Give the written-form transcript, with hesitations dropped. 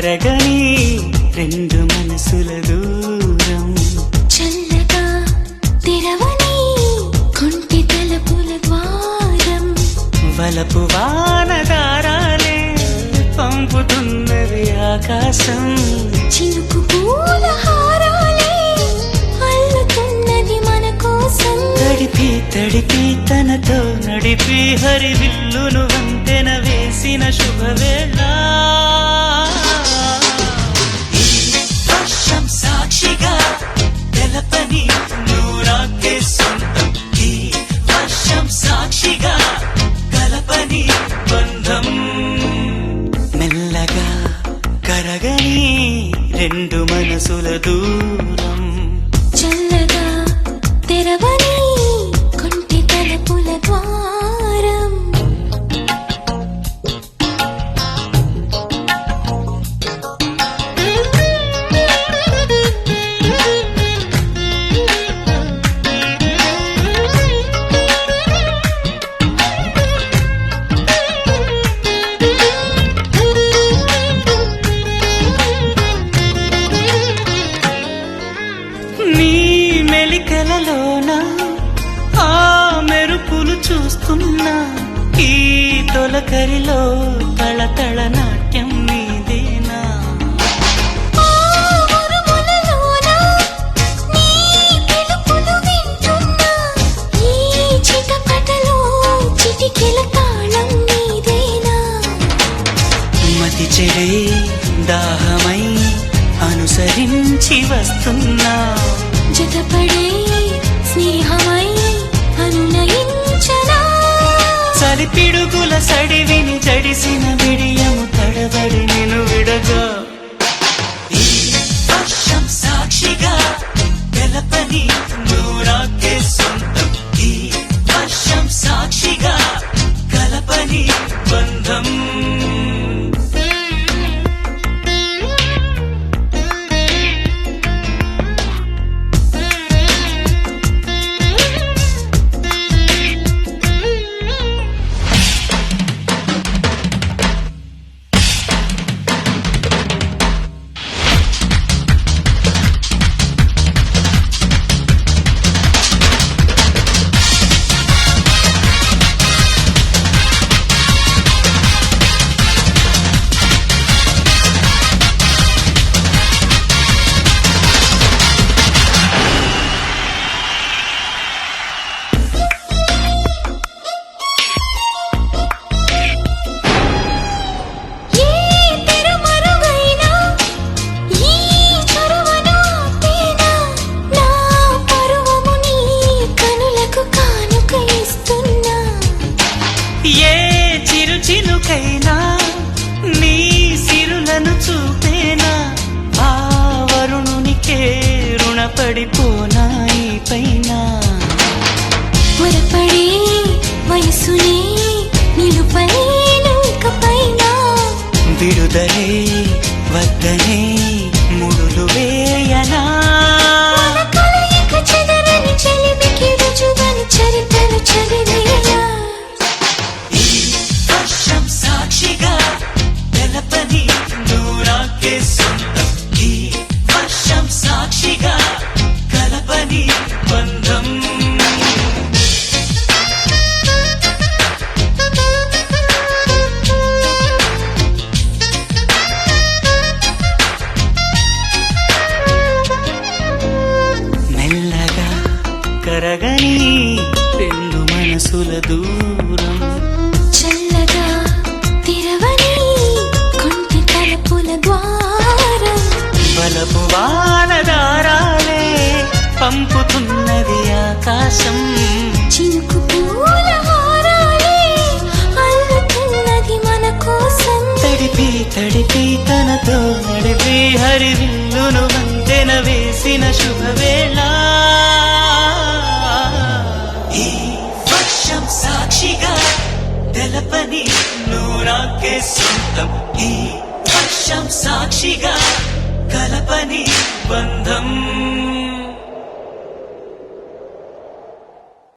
కరగని రెండు మనసుల దూరం చల్లగా తెరవని కొంటి తలుపుల ద్వారం వలపు వానదారాలే పంపుతున్నది ఆకాశం చినుకు పూల హారాలే అల్లుతున్నది మన కోసం తడిపి తడిపి తనతో నడిపి హరివిల్లును వంతెన వేసిన శుభవేళ వర్షం సాక్షిగా తెలపని నూరాకే సొంతం ఈ వర్షం సాక్షిగా కలపని బంధం మెల్లగా కరగని రెండు మనసుల దూరం చల్లగా తెరవని కొంటి తలుపుల ద్వారం నీ మెలికలలోన ఆ మెరుపులు చూస్తున్నా ఈ తొలకరిలో తళతళ నాట్యం నీదేనా మతి చెడే దాహమై అనుసరించి వస్తున్నా జతపడే స్నేహమై అనునయించనా చలిపిడుగుల సడివిని జడిసిన బిడియము తడబడి నిన్ను విడగా ఈ వర్షం సాక్షిగా తెలపని నూరాకే సొంతం ఈ వర్షం సాక్షిగా కలపని బంధం ఏ చిరు చినుకైనా నీ సిరులను చూపేనా ఆ వరుణునికే రుణపడిపోనా ఈ పైన త్వరపడే వయసునే నిలుపలేను ఇకపైన విడుదలే వద్దనే ముడులు వేయనా మన కలయిక చెదరని చెలిమికి రుజువని చరిత్రను చదివేలా వర్షం సాక్షిగా తెలపని నూరాకే సొంతం ఈ వర్షం సాక్షిగా కలపని బంధం మెల్లగా కరగని రెండు మనసుల దూరం చల్లగా తెరవని కొంటి తలుపుల ద్వారం బలపు వానదారాలే పంపుతున్నది ఆకాశం చినుకు పూల హారాలే అల్లుతున్నది మన కోసం తడిపి తడిపి తనతో నడిపి హరివిల్లును వంతెన వేసిన శుభవేళ ఈ వర్షం సాక్షిగా తెలపని నూరాకే సొంతం ఈ వర్షం సాక్షిగా కలపని బంధం